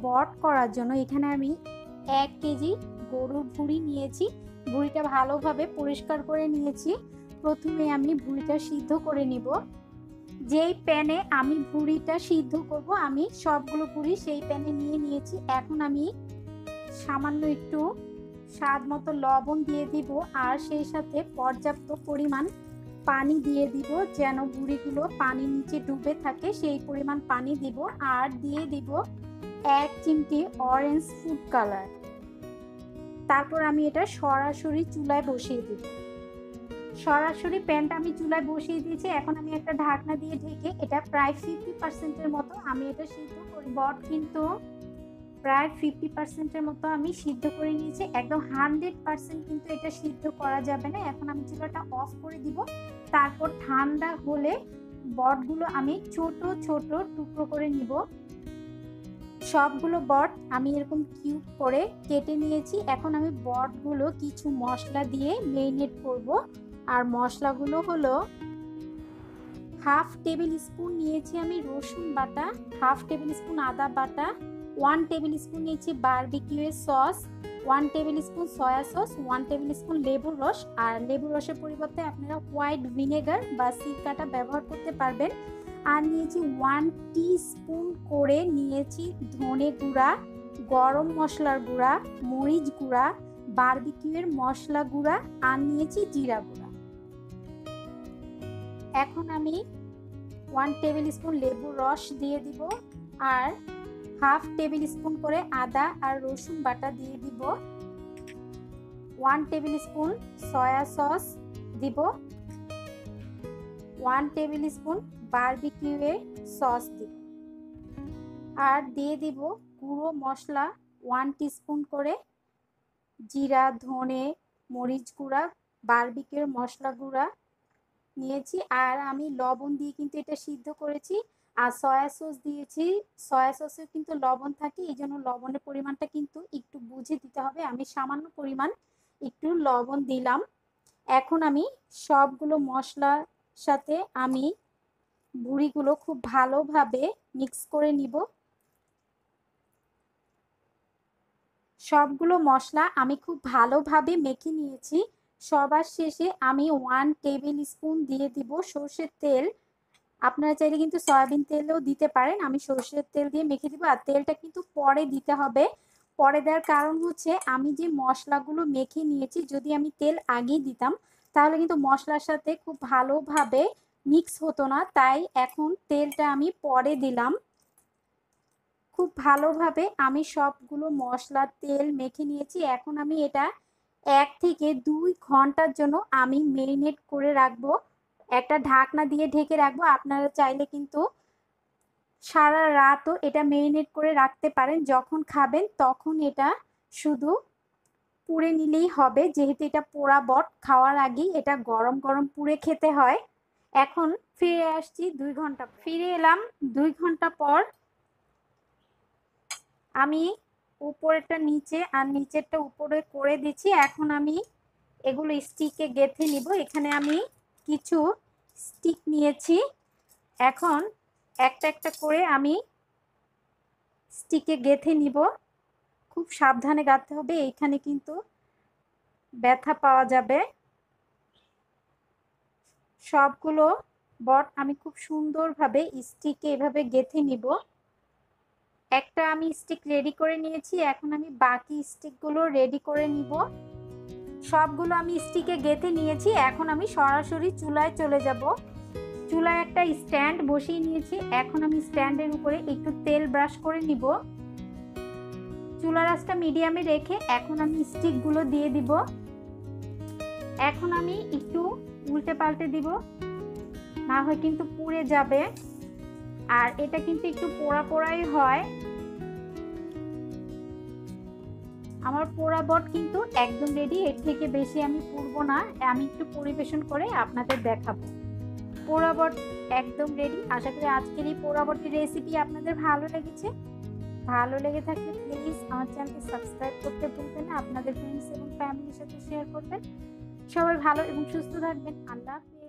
বট করার জন্য এখানে আমি 1 কেজি গরুর ভুঁড়ি নিয়েছি। ভুঁড়িটা ভালোভাবে পরিষ্কার করে নিয়েছি। প্রথমে আমি ভুঁড়িটা সিদ্ধ করে নিব। যেই প্যানে আমি ভুঁড়িটা সিদ্ধ করব, আমি সবগুলো ভুঁড়ি সেই প্যানে নিয়ে নিয়েছি। এখন আমি সামান্য একটু স্বাদ মতো লবণ দিয়ে দিব, আর সেই সাথে পর্যাপ্ত পরিমাণ পানি দিয়ে দিব, যেন ভুঁড়িগুলো পানির নিচে ডুবে থাকে সেই পরিমাণ পানি দিব। আর দিয়ে দিব 1 চিমটি অরেঞ্জ ফুড কালার। তারপর আমি এটা সরাসরি চুলায় বসিয়ে দিব। সরাসরি প্যানটা আমি চুলায় বসিয়ে দিয়েছি। এখন আমি একটা ঢাকনা দিয়ে ঢেকে এটা প্রায় 50%-এর মতো আমি এটা সিদ্ধ করি। বট কিন্তু প্রায় 50%-এর মতো আমি সিদ্ধ করে নিয়েছি। একদম 100% কিন্তু এটা সিদ্ধ করা যাবে না। এখন আমি চুলাটা অফ করে দিব। তারপর ঠান্ডা হলে বটগুলো আমি ছোট ছোট টুকরো করে নিব। সবগুলো বট আমি এরকম কিউব করে কেটে নিয়েছি। এখন আমি বটগুলো কিছু মশলা দিয়ে মেরিনেট করব। আর মশলাগুলো হলো হাফ টেবিল স্পুন নিয়েছি আমি রসুন বাটা, হাফ টেবিল স্পুন আদা বাটা, 1 টেবিল স্পুন নিয়েছি barbecue sauce, 1 table spoon soya sauce, 1 table spoon লেবুর রস। আর লেবুর রসের পরিবর্তে আপনারা হোয়াইট ভিনেগার বা সিরকাটা ব্যবহার করতে পারবেন। আর নিয়েছি 1 টিস্পুন করে নিয়েছি ধনে গুঁড়া, গরম মশলার গুঁড়া, মরিচ গুঁড়া, বারবিকিউয়ের মশলা গুঁড়া, আর নিয়েছি জিরা গুঁড়া। এখন আমি 1 টেবিল স্পুন লেবুর রস দিয়ে দিব, আর হাফ টেবিল স্পুন করে আদা আর রসুন বাটা দিয়ে দিব, 1 টেবিল স্পুন সয়া সস দিব, 1 টেবিল স্পুন বারবিকিউয়ের সস দিব, আর দিয়ে দিব গুঁড়ো মশলা 1 টিস্পুন করে, জিরা, ধনে, মরিচ গুঁড়া, বারবিকিউয়ের মশলা গুঁড়া নিয়েছি। আর আমি লবণ দিয়ে কিন্তু এটা সিদ্ধ করেছি। আর সয়া সস দিয়েছি, সয়া সসে কিন্তু লবণ থাকে, এই জন্য লবণের পরিমাণটা কিন্তু একটু বুঝে দিতে হবে। আমি সামান্য পরিমাণ একটু লবণ দিলাম। এখন আমি সবগুলো মশলার সাথে আমি ভুঁড়িগুলো খুব ভালোভাবে মিক্স করে নিব। সবগুলো মশলা আমি খুব ভালোভাবে মেখে নিয়েছি। সবার শেষে আমি 1 টেবিল স্পুন দিয়ে দিব সরষের তেল। আপনারা চাইলে কিন্তু সয়াবিন তেলও দিতে পারেন। আমি সরষের তেল দিয়ে মেখে দিব। আর তেলটা কিন্তু পরে দিতে হবে। পরে দেওয়ার কারণ হচ্ছে আমি যে মশলাগুলো মেখে নিয়েছি, যদি আমি তেল আগেই দিতাম তাহলে কিন্তু মশলার সাথে খুব ভালোভাবে মিক্স হতো না। তাই এখন তেলটা আমি পরে দিলাম। খুব ভালোভাবে আমি সবগুলো মশলা তেল মেখে নিয়েছি। এখন আমি এটা 1 থেকে 2 ঘন্টার জন্য আমি মেরিনেট করে রাখবো। একটা ঢাকনা দিয়ে ঢেকে রাখবো। আপনারা চাইলে কিন্তু সারা রাতও এটা মেরিনেট করে রাখতে পারেন। যখন খাবেন তখন এটা শুধু পুড়ে নিলেই হবে, যেহেতু এটা পোড়া বট। খাওয়ার আগেই এটা গরম গরম পুড়ে খেতে হয়। এখন ফিরে আসছি 2 ঘন্টা, ফিরে এলাম 2 ঘন্টা পর। আমি উপরেরটা নিচে আর নিচেরটা উপরে করে দিচ্ছি। এখন আমি এগুলো স্টিকে গেঁথে নিব। এখানে আমি কিছু স্টিক নিয়েছি। এখন একটা একটা করে আমি স্টিকে গেঁথে নিব। খুব সাবধানে গাঁথতে হবে, এখানে কিন্তু ব্যথা পাওয়া যাবে। সবগুলো বট আমি খুব সুন্দরভাবে স্টিকে এভাবে গেঁথে নিব। একটা আমি স্টিক রেডি করে নিয়েছি। এখন আমি বাকি স্টিকগুলো রেডি করে নিব। সবগুলো আমি স্টিকে গেঁথে নিয়েছি। এখন আমি সরাসরি চুলায় চলে যাব। চুলায় একটা স্ট্যান্ড বসিয়ে নিয়েছি। এখন আমি স্ট্যান্ডের উপরে একটু তেল ব্রাশ করে নিব। চুলার আঁচটা মিডিয়ামে রেখে এখন আমি স্টিকগুলো দিয়ে দিব। এখন আমি একটু উল্টে পাল্টে দিব, না হয় কিন্তু পুড়ে যাবে। আর এটা কিন্তু একটু পোড়া পোড়াই হয়। আমার পোড়া বট কিন্তু একদম রেডি। এর থেকে বেশি আমি পুড়বো না। আমি একটু পরিবেশন করে আপনাদের দেখাবো। পোড়া বট একদম রেডি। আশা করি আজকের এই পোড়া বটের রেসিপি আপনাদের ভালো লেগেছে। ভালো লেগে থাকলে প্লিজ আমার চ্যানেলটি সাবস্ক্রাইব করতে ভুলবেন না। আপনাদের ফ্রেন্ডস এবং ফ্যামিলির সাথে শেয়ার করবেন। সবাই ভালো এবং সুস্থ থাকবেন। আল্লাহ হাফেজ।